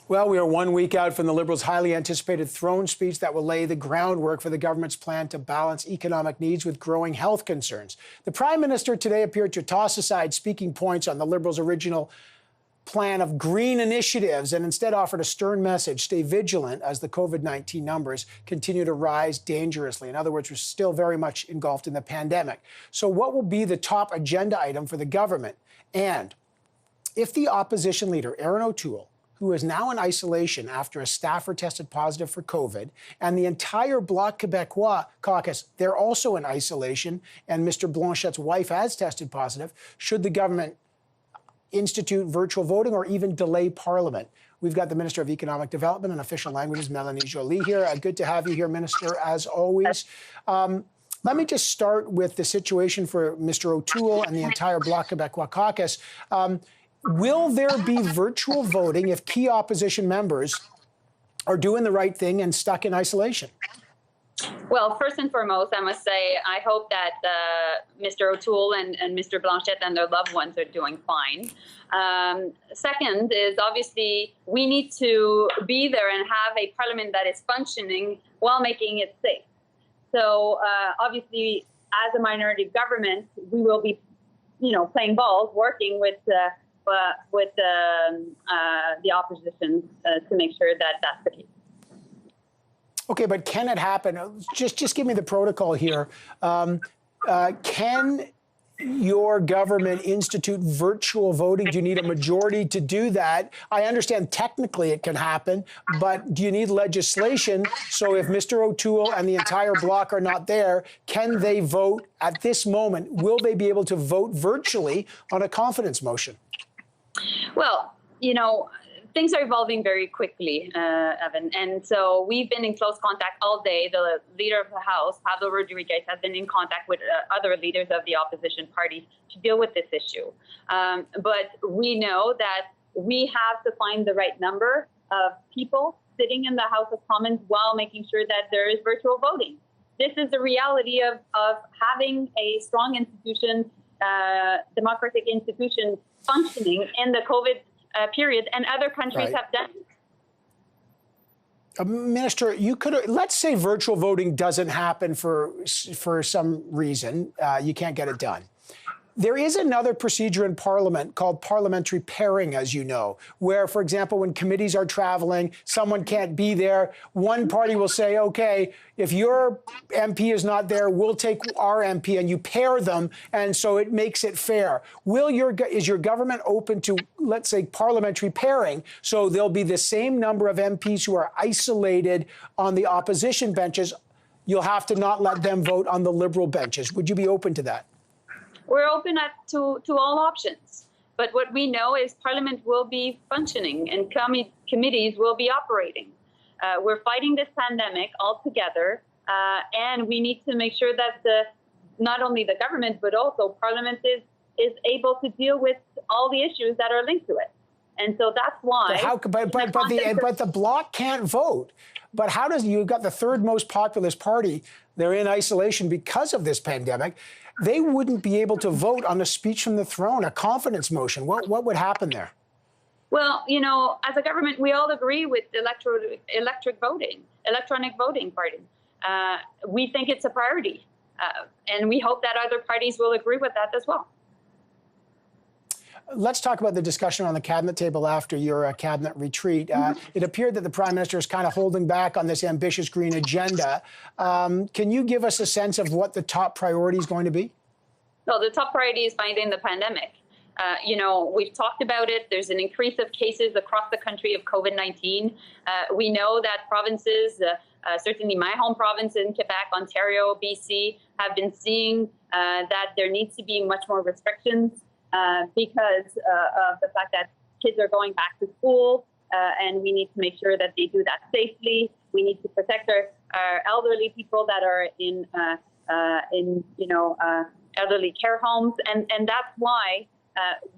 Well, we are 1 week out from the Liberals' highly anticipated throne speech that will lay the groundwork for the government's plan to balance economic needs with growing health concerns. The Prime Minister today appeared to toss aside speaking points on the Liberals' original plan of green initiatives and instead offered a stern message: stay vigilant as the COVID-19 numbers continue to rise dangerously. In other words, we're still very much engulfed in the pandemic. So what will be the top agenda item for the government? And if the opposition leader, Erin O'Toole, who is now in isolation after a staffer tested positive for COVID, and the entire Bloc Québécois caucus, they're also in isolation, and Mr. Blanchet's wife has tested positive, should the government institute virtual voting or even delay Parliament? We've got the Minister of Economic Development and Official Languages, Melanie Joly, here. Good to have you here, Minister, as always. Let me just start with the situation for Mr. O'Toole and the entire Bloc Québécois caucus. Will there be virtual voting if key opposition members are doing the right thing and stuck in isolation? Well, first and foremost, I must say I hope that Mr. O'Toole and Mr. Blanchet and their loved ones are doing fine. Second is obviously we need to be there and have a parliament that is functioning while making it safe. So obviously, as a minority government, we will be, playing balls, working with the opposition to make sure that that's the case. Okay, but can it happen? Just give me the protocol here. Can your government institute virtual voting? Do you need a majority to do that? I understand technically it can happen, but do you need legislation? So if Mr. O'Toole and the entire bloc are not there, can they vote at this moment? Will they be able to vote virtually on a confidence motion? Well, things are evolving very quickly, Evan. And so we've been in close contact all day. The leader of the House, Pablo Rodriguez, has been in contact with other leaders of the opposition parties to deal with this issue. But we know that we have to find the right number of people sitting in the House of Commons while making sure that there is virtual voting. This is the reality of having a strong institution, democratic institution functioning in the COVID period, and other countries have done it. Minister, let's say virtual voting doesn't happen for some reason. You can't get it done. There is another procedure in Parliament called parliamentary pairing, as you know, where, for example, when committees are traveling, someone can't be there. One party will say, OK, if your MP is not there, we'll take our MP, and you pair them. And so it makes it fair. Is your government open to, let's say, parliamentary pairing? So there'll be the same number of MPs who are isolated on the opposition benches. You'll have to not let them vote on the Liberal benches. Would you be open to that? We're open to all options. But what we know is Parliament will be functioning and committees will be operating. We're fighting this pandemic all together, and we need to make sure that not only the government, but also Parliament is able to deal with all the issues that are linked to it. And so that's why. But the bloc can't vote. But how does you've got the third most populous party? They're in isolation because of this pandemic. They wouldn't be able to vote on a speech from the throne, a confidence motion. What would happen there? Well, as a government, we all agree with electronic voting. We think it's a priority, and we hope that other parties will agree with that as well. Let's talk about the discussion on the cabinet table after your cabinet retreat. It appeared that the Prime Minister is kind of holding back on this ambitious green agenda. Can you give us a sense of what the top priority is going to be? Well, the top priority is fighting the pandemic. We've talked about it. There's an increase of cases across the country of COVID-19. We know that provinces, certainly my home province in Quebec, Ontario, BC, have been seeing that there needs to be much more restrictions because of the fact that kids are going back to school, and we need to make sure that they do that safely. We need to protect our elderly people that are in elderly care homes, and that's why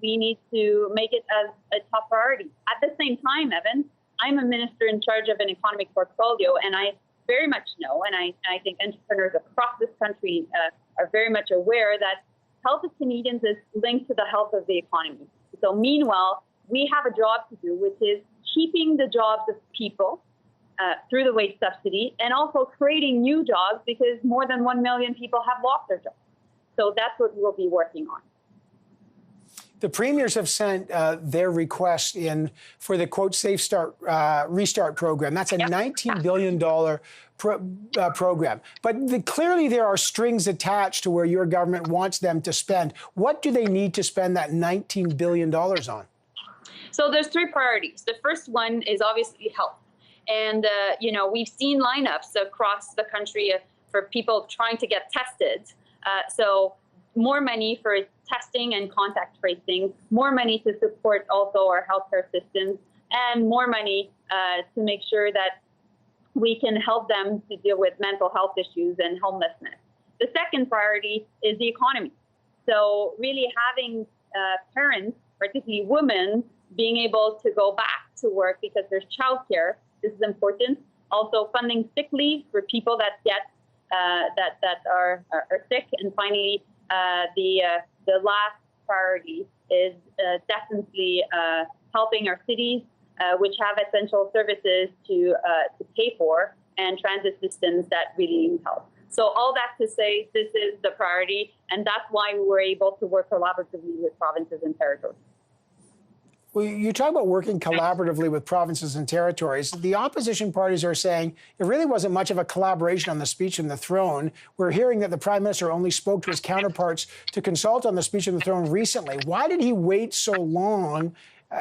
we need to make it as a top priority. At the same time, Evan, I'm a minister in charge of an economic portfolio, and I very much know, and I think entrepreneurs across this country are very much aware that health of Canadians is linked to the health of the economy. So meanwhile, we have a job to do, which is keeping keeping the jobs of people through the wage subsidy, and also creating new jobs, because more than 1 million people have lost their jobs. So that's what we'll be working on. The premiers have sent their request in for the, quote, Safestart restart program. That's a $19 billion program. But clearly there are strings attached to where your government wants them to spend. What do they need to spend that $19 billion on? So there's three priorities. The first one is obviously health. And, we've seen lineups across the country for people trying to get tested. So more money for testing and contact tracing, more money to support also our healthcare systems, and more money to make sure that we can help them to deal with mental health issues and homelessness. The second priority is the economy. So really having parents, particularly women, being able to go back to work because there's childcare. This is important. Also funding sick leave for people that get that are sick. And finally, the last priority is definitely helping our cities, which have essential services to pay for, and transit systems that really need help. So all that to say, this is the priority, and that's why we were able to work collaboratively with provinces and territories. Well, you talk about working collaboratively with provinces and territories. The opposition parties are saying it really wasn't much of a collaboration on the speech from the throne. We're hearing that the Prime Minister only spoke to his counterparts to consult on the speech from the throne recently. Why did he wait so long?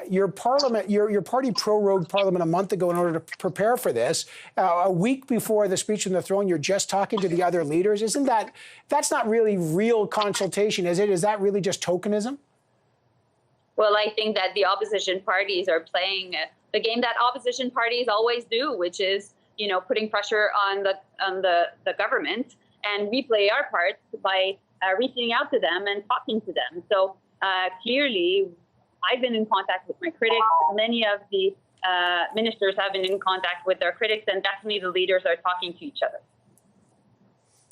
Your party prorogued Parliament a month ago in order to prepare for this. A week before the speech from the throne, you're just talking to the other leaders. That's not really real consultation, is it? Is that really just tokenism? Well, I think that the opposition parties are playing the game that opposition parties always do, which is, putting pressure on the government. And we play our part by reaching out to them and talking to them. So clearly, I've been in contact with my critics. Many of the ministers have been in contact with their critics, and definitely the leaders are talking to each other.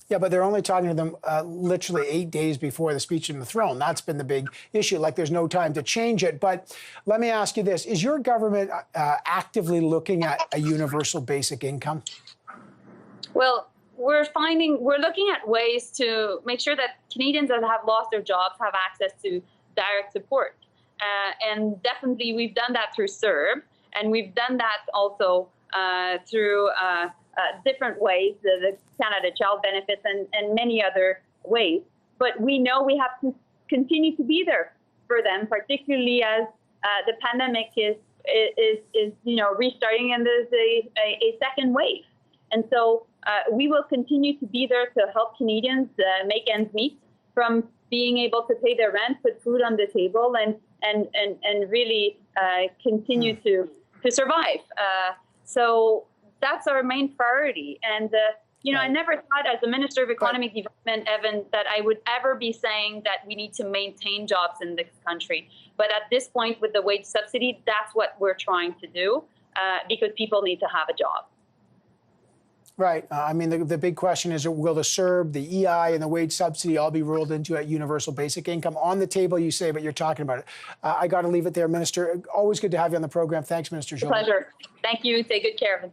Yeah, but they're only talking to them literally 8 days before the speech from the throne. That's been the big issue. Like, there's no time to change it. But let me ask you this. Is your government actively looking at a universal basic income? Well, we're looking at ways to make sure that Canadians that have lost their jobs have access to direct support. And definitely we've done that through CERB, and we've done that also through different ways, the Canada Child Benefits and many other ways. But we know we have to continue to be there for them, particularly as the pandemic is restarting, and there's a second wave. And so we will continue to be there to help Canadians make ends meet, from being able to pay their rent, put food on the table, and really continue to survive. So that's our main priority. And, I never thought as a Minister of Economic Development, Evan, that I would ever be saying that we need to maintain jobs in this country. But at this point, with the wage subsidy, that's what we're trying to do, because people need to have a job. Right. I mean, the big question is, will the CERB, the EI, and the wage subsidy all be rolled into a universal basic income? On the table, you say, but you're talking about it. I got to leave it there, Minister. Always good to have you on the program. Thanks, Minister Joly. Pleasure. Thank you. Take good care of it.